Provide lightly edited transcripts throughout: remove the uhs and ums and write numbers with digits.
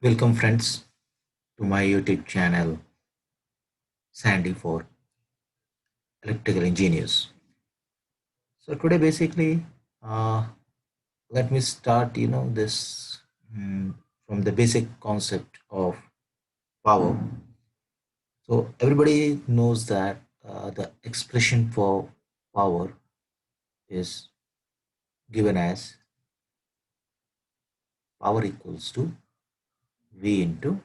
Welcome friends to my YouTube channel Sandy for Electrical Engineers. So today basically uh, let me start this from the basic concept of power. So everybody knows that the expression for power is given as power equals to V into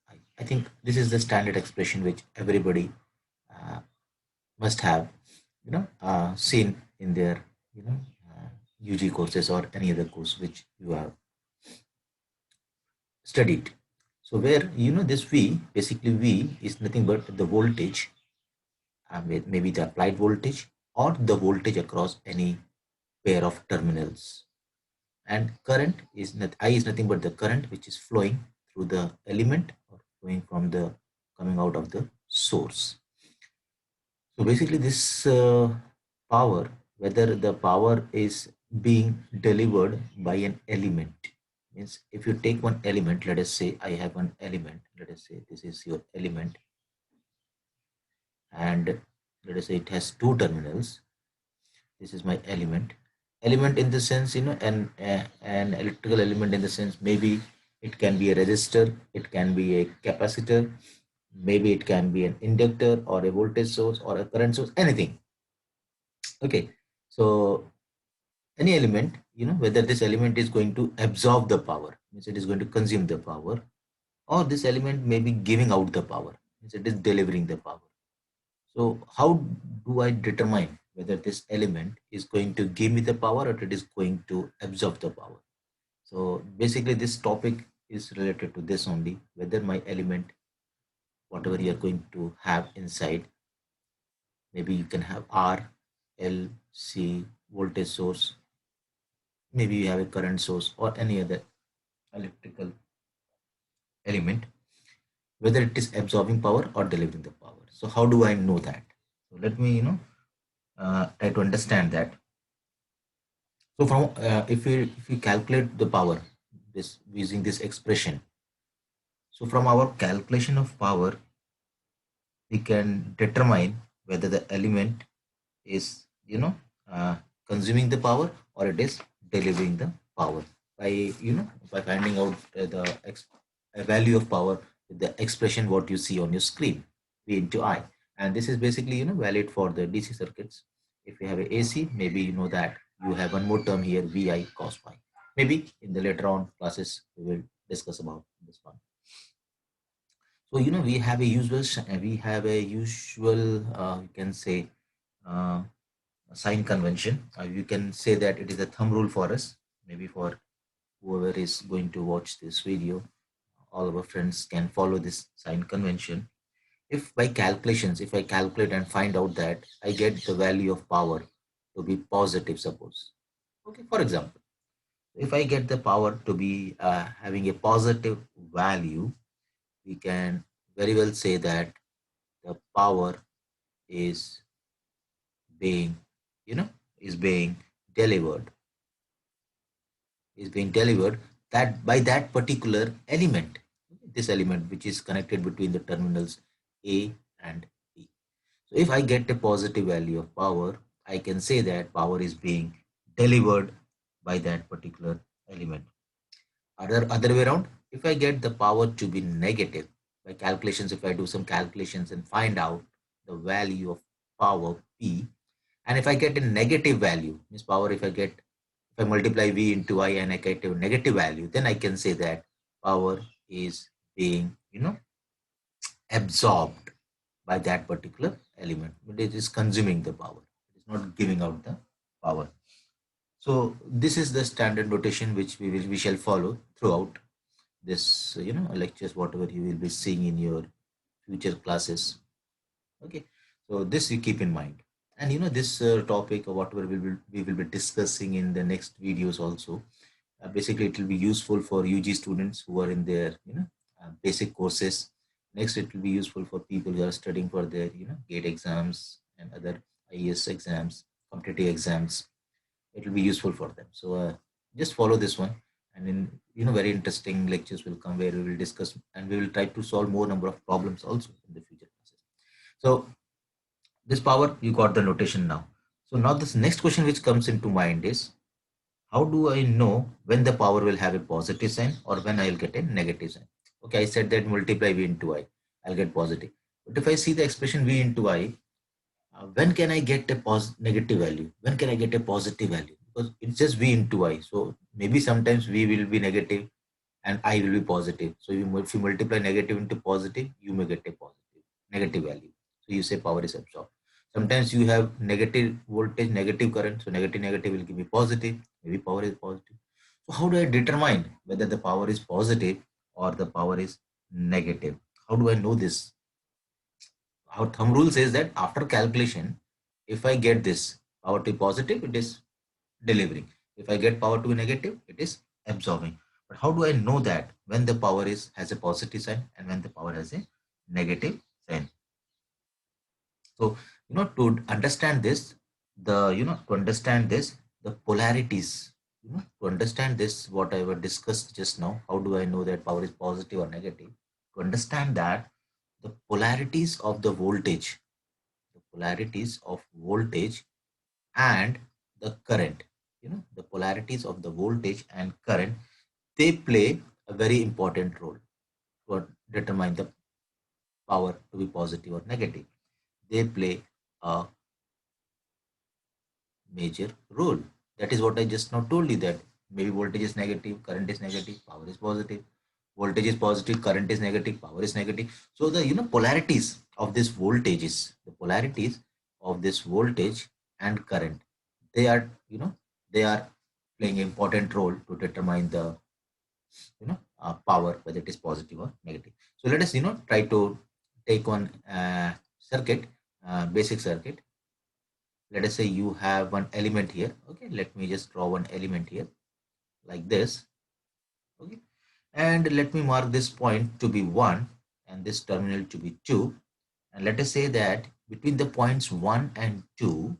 I. I think this is the standard expression which everybody uh, must have seen in their you know UG courses or any other course which you have studied. So where this V, basically V is nothing but the voltage, maybe the applied voltage or the voltage across any pair of terminals. And current is not I is nothing but the current which is flowing through the element or flowing from the coming out of the source. So basically, this power, whether the power is being delivered by an element, means if you take one element, let us say I have one element, let us say this is your element, and let us say it has two terminals. This is my element. Element in the sense, an electrical element in the sense maybe it can be a resistor, it can be a capacitor, maybe it can be an inductor or a voltage source or a current source, anything. Okay, so any element, whether this element is going to absorb the power, means it is going to consume the power, or this element may be giving out the power, means it is delivering the power. So how do I determine whether this element is going to give me the power or it is going to absorb the power? So basically this topic is related to this only, whether my element, whatever you are going to have inside, maybe you can have R, L, C, voltage source, maybe you have a current source or any other electrical element, whether it is absorbing power or delivering the power. So how do I know that? So let me try to understand that. So from if we calculate the power, this using this expression, so from our calculation of power we can determine whether the element is uh, consuming the power or it is delivering the power by by finding out a value of power with the expression what you see on your screen, V into I. And this is basically valid for the DC circuits. If you have a AC, maybe you know that you have one more term here, VI cos phi. Maybe in the later on classes we will discuss about this one. So we have a usual you can say uh, sign convention. You can say that it is a thumb rule for us, maybe for whoever is going to watch this video. All of our friends can follow this sign convention. If by calculations, if I calculate and find out that I get the value of power to be positive, suppose. Okay, for example, if I get the power to be having a positive value, we can very well say that the power is being, you know, is being delivered, is being delivered that by that particular element, this element which is connected between the terminals A and B. So if I get a positive value of power, I can say that power is being delivered by that particular element. Other way around, if I get the power to be negative by calculations, if I do some calculations and find out the value of power P, and if I get a negative value, means power, if I multiply V into I and I get a negative value, then I can say that power is being, absorbed by that particular element, but it is consuming the power. It is not giving out the power. So this is the standard notation which we shall follow throughout this, lectures, whatever you will be seeing in your future classes. Okay, so this you keep in mind. And this topic or whatever we will be discussing in the next videos also. Basically, it will be useful for UG students who are in their basic courses. Next, it will be useful for people who are studying for their gate exams and other IES exams, competitive exams. It will be useful for them. So just follow this one, And in very interesting lectures will come where we will discuss and we will try to solve more number of problems also in the future classes. So this power, you got the notation now. So now this next question which comes into mind is, how do I know when the power will have a positive sign or when I'll get a negative sign? Okay, I said that multiply v into I, I'll get positive. But if I see the expression v into I, when can I get a negative value? When can I get a positive value? Because it's just v into I. So maybe sometimes v will be negative and I will be positive. So if you multiply negative into positive, you may get a positive negative value. So you say power is absorbed. Sometimes you have negative voltage, negative current. So negative negative will give me positive. Maybe power is positive. So how do I determine whether the power is positive or the power is negative? How do I know this? Our thumb rule says that after calculation, if I get this power to be positive, it is delivering. If I get power to be negative, it is absorbing. But how do I know that when the power is has a positive sign and when the power has a negative sign? So to understand this, to understand this, the polarities, to understand this, what I was discussed just now, how do I know that power is positive or negative? To understand that, the polarities of the voltage, the polarities of voltage and the current, the polarities of the voltage and current, they play a very important role to determine the power to be positive or negative. They play a major role. That is what I just now told you, that maybe voltage is negative, current is negative, power is positive. Voltage is positive, current is negative, power is negative. So the polarities of this voltages, the polarities of this voltage and current, they are they are playing an important role to determine the power, whether it is positive or negative. So let us try to take one circuit, basic circuit. Let us say you have one element here. Okay, let me just draw one element here like this. Okay, and let me mark this point to be 1 and this terminal to be 2, and let us say that between the points 1 and 2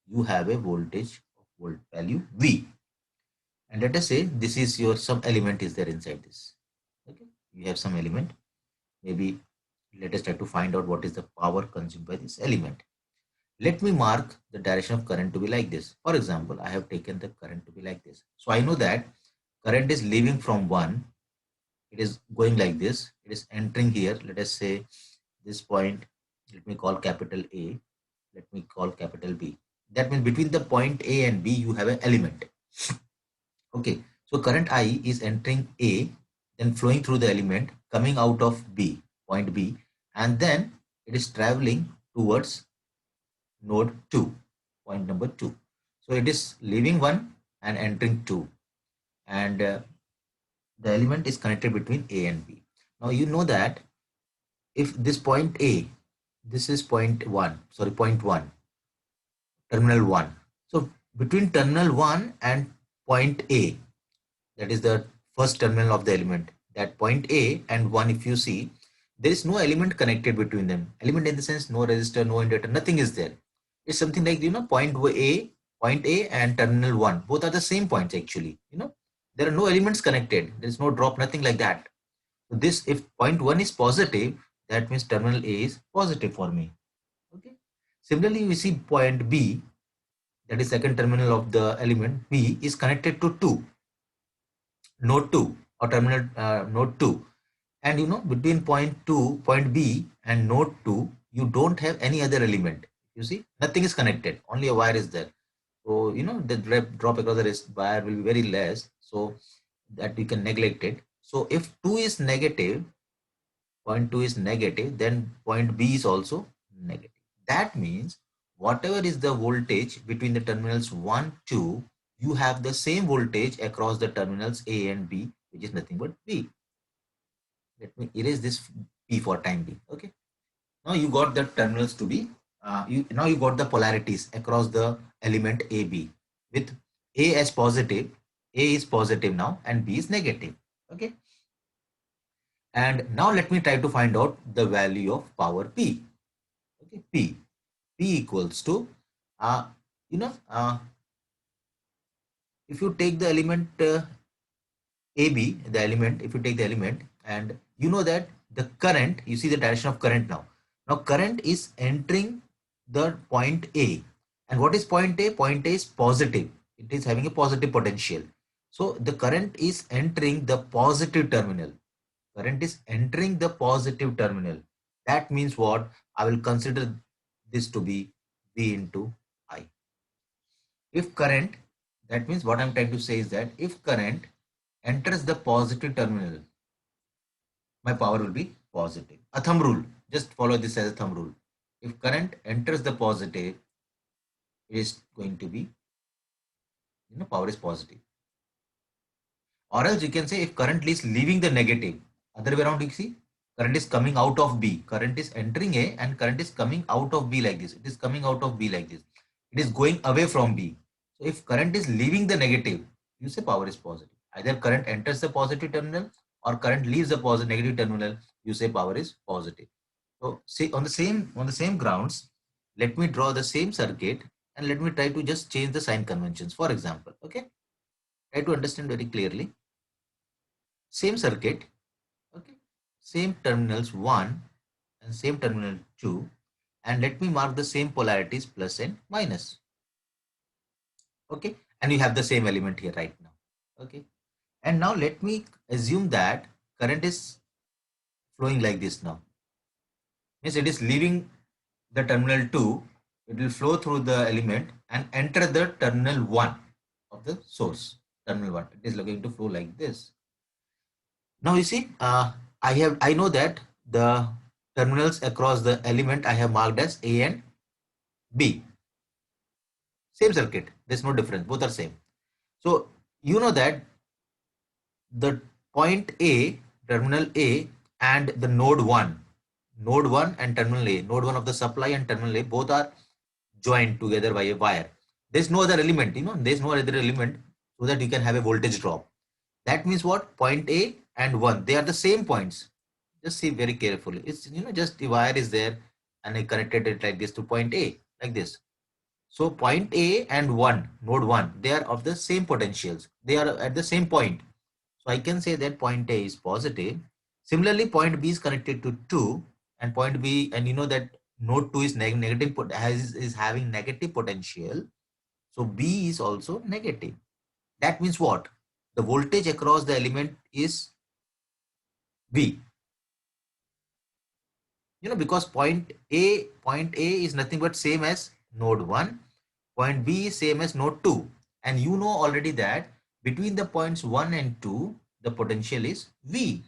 you have a voltage of volt value V, and let us say this is your some element is there inside this. Okay, you have some element. Maybe let us try to find out what is the power consumed by this element. Let me mark the direction of current to be like this. For example, I have taken the current to be like this. So I know that current is leaving from 1. It is going like this. It is entering here. Let us say this point, let me call capital A. Let me call capital B. That means between the point A and B, you have an element. Okay. So current I is entering A, then flowing through the element, coming out of B, point B, and then it is traveling towards node 2, point number 2. So it is leaving 1 and entering 2, and the element is connected between A and B. Now you know that if this point A, this is point 1, sorry, point 1, terminal 1. So between terminal 1 and point A, that is the first terminal of the element, that point A and 1, if you see, there is no element connected between them. Element in the sense no resistor, no inductor, nothing is there. It's something like point A and terminal 1, both are the same points actually. There are no elements connected, there is no drop, nothing like that. So this, if point 1 is positive, that means terminal A is positive for me. Okay. Similarly, we see point B, that is second terminal of the element B, is connected to 2, node 2, or terminal node 2. And between point B and node 2, you don't have any other element. You see, nothing is connected, only a wire is there. So the drop across the wire will be very less, so that we can neglect it. So if 2 is negative, point 2 is negative, then point B is also negative. That means whatever is the voltage between the terminals 1, 2, you have the same voltage across the terminals A and B, which is nothing but B. Let me erase this P for time being. Okay. Now you got the terminals to be, now you got the polarities across the element AB, with A as positive, A is positive now, and B is negative. Okay. And now let me try to find out the value of power P. Okay, P equals to, uh, you know, uh, if you take the element AB, the element, if you take the element, and you know that the current, you see the direction of current now. Now current is entering the point A. And what is point A? Point A is positive. It is having a positive potential. So the current is entering the positive terminal. Current is entering the positive terminal. That means what? I will consider this to be V into I. If current, that means what I'm trying to say is that if current enters the positive terminal, my power will be positive. A thumb rule, just follow this as a thumb rule. If current enters the positive, it is going to be, power is positive. Or else you can say if current is leaving the negative, other way around, you see, current is coming out of B. Current is entering A and current is coming out of B like this. It is coming out of B like this. It is going away from B. So if current is leaving the negative, you say power is positive. Either current enters the positive terminal or current leaves the positive negative terminal, you say power is positive. So see, on the same grounds, let me draw the same circuit and let me try to just change the sign conventions. For example, okay, try to understand very clearly. Same circuit, okay, same terminals 1 and same terminal 2, and let me mark the same polarities plus and minus. Okay, and you have the same element here right now. Okay, and now let me assume that current is flowing like this now. Means it is leaving the terminal 2, it will flow through the element and enter the terminal 1 of the source. Terminal 1, it is going to flow like this. Now you see, I know that the terminals across the element I have marked as A and B. Same circuit, there's no difference, both are same. So you know that the point A, terminal A, and the node 1, and terminal A, node 1 of the supply and terminal A, both are joined together by a wire. There's no other element, there's no other element so that you can have a voltage drop. That means what? Point A and 1, they are the same points. Just see very carefully. It's, just the wire is there and I connected it like this to point A, like this. So point A and 1, node 1, they are of the same potentials. They are at the same point. So I can say that point A is positive. Similarly, point B is connected to 2 and point B, and you know that node 2 is negative, is having negative potential. So B is also negative. That means what? The voltage across the element is V. Because point A is nothing but same as node 1. Point B is same as node 2. And you know already that between the points 1 and 2, the potential is V.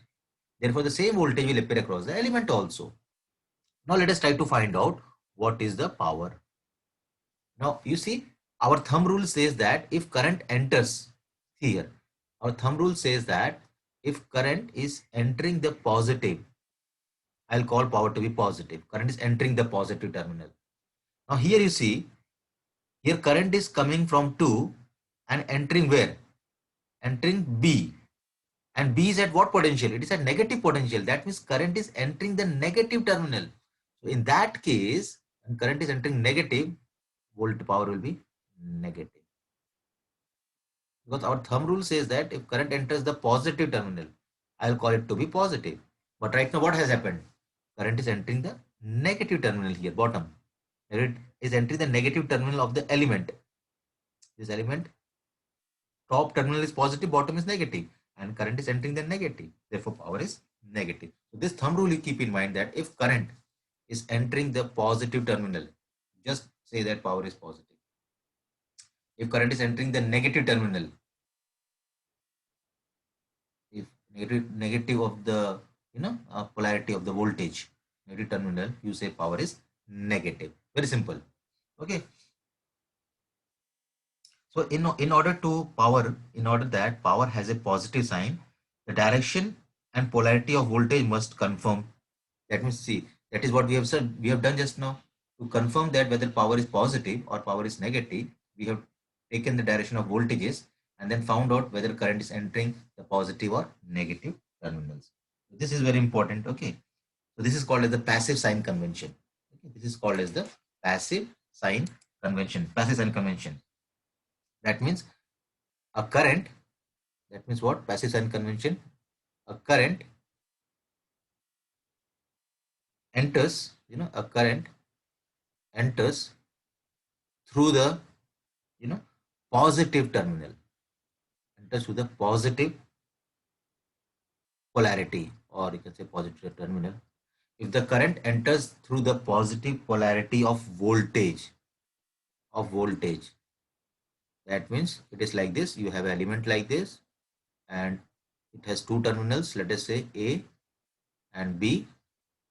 Therefore, the same voltage will appear across the element also. Now, let us try to find out what is the power. Now, you see, our thumb rule says that if current enters here, our thumb rule says that if current is entering the positive, I'll call power to be positive. Current is entering the positive terminal. Now, here you see, here current is coming from 2 and entering where? Entering B. And B is at what potential? It is at negative potential. That means current is entering the negative terminal. So in that case, when current is entering negative, volt power will be negative. Because our thumb rule says that if current enters the positive terminal, I'll call it to be positive. But right now what has happened? Current is entering the negative terminal here, bottom. It is entering the negative terminal of the element. This element, top terminal is positive, bottom is negative, and current is entering the negative. Therefore, power is negative. So this thumb rule you keep in mind that if current is entering the positive terminal, just say that power is positive. If current is entering the negative terminal, if negative of the polarity of the voltage, negative terminal, you say power is negative. Very simple. Okay. So in order that power has a positive sign, the direction and polarity of voltage must confirm. Let me see. That is what we have said. We have done just now. To confirm that whether power is positive or power is negative, we have taken the direction of voltages and then found out whether current is entering the positive or negative terminals. This is very important. Okay. So this is called as the passive sign convention. Okay. This is called as the passive sign convention. Passive sign convention. That means a current That means what? Passive sign convention. A current enters, a current enters through the, you know, positive terminal, enters through the positive polarity, or you can say positive terminal. If the current enters through the positive polarity of voltage, that means it is like this. You have element like this, and it has two terminals, let us say A and B.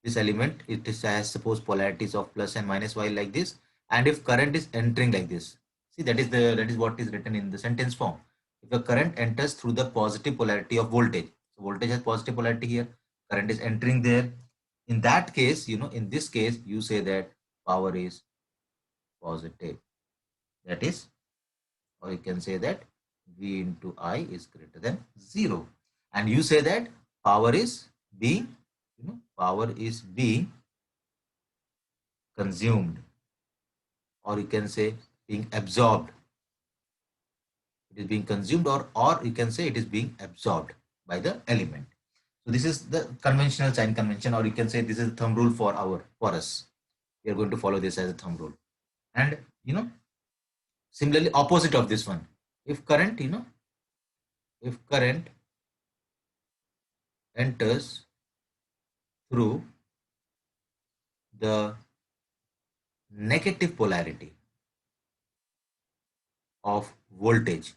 This element, it is has suppose polarities of plus and minus y like this, and if current is entering like this, see, that is what is written in the sentence form. If a current enters through the positive polarity of voltage, so voltage has positive polarity here, current is entering there, in that case, in this case, you say that power is positive. That is, or you can say that V into I is greater than 0. And you say that power is being, power is being consumed, or you can say being absorbed. It is being consumed, or you can say it is being absorbed by the element. So this is the conventional sign convention, or you can say this is a thumb rule for us. We are going to follow this as a thumb rule. And similarly opposite of this one, if current, if current enters through the negative polarity of voltage.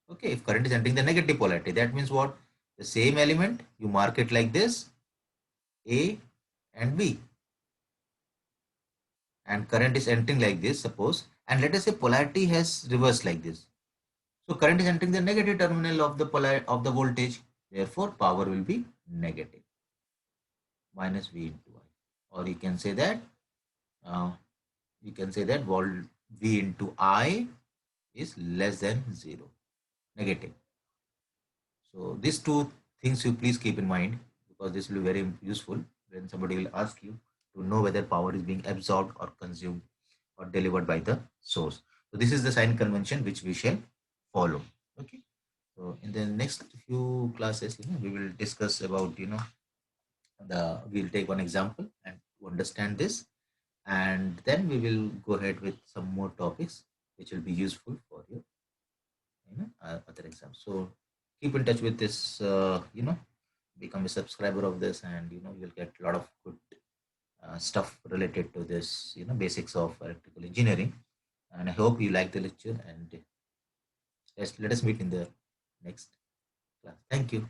Okay, if current is entering the negative polarity, that means what? The same element, you mark it like this, A and B, and current is entering like this, suppose, and let us say polarity has reversed like this. So current is entering the negative terminal of the voltage. Therefore, power will be negative, minus V into I. Or uh, you can say that V into I is less than 0, negative. So these two things you please keep in mind, because this will be very useful when somebody will ask you to know whether power is being absorbed or consumed or delivered by the source. So this is the sign convention which we shall follow. Okay. So in the next few classes, we will discuss about, we'll take one example and to understand this, and then we will go ahead with some more topics which will be useful for you, other exams. So keep in touch with this, become a subscriber of this, and you'll get a lot of good stuff related to this, basics of electrical engineering. And I hope you like the lecture, and let us meet in the next class. Thank you.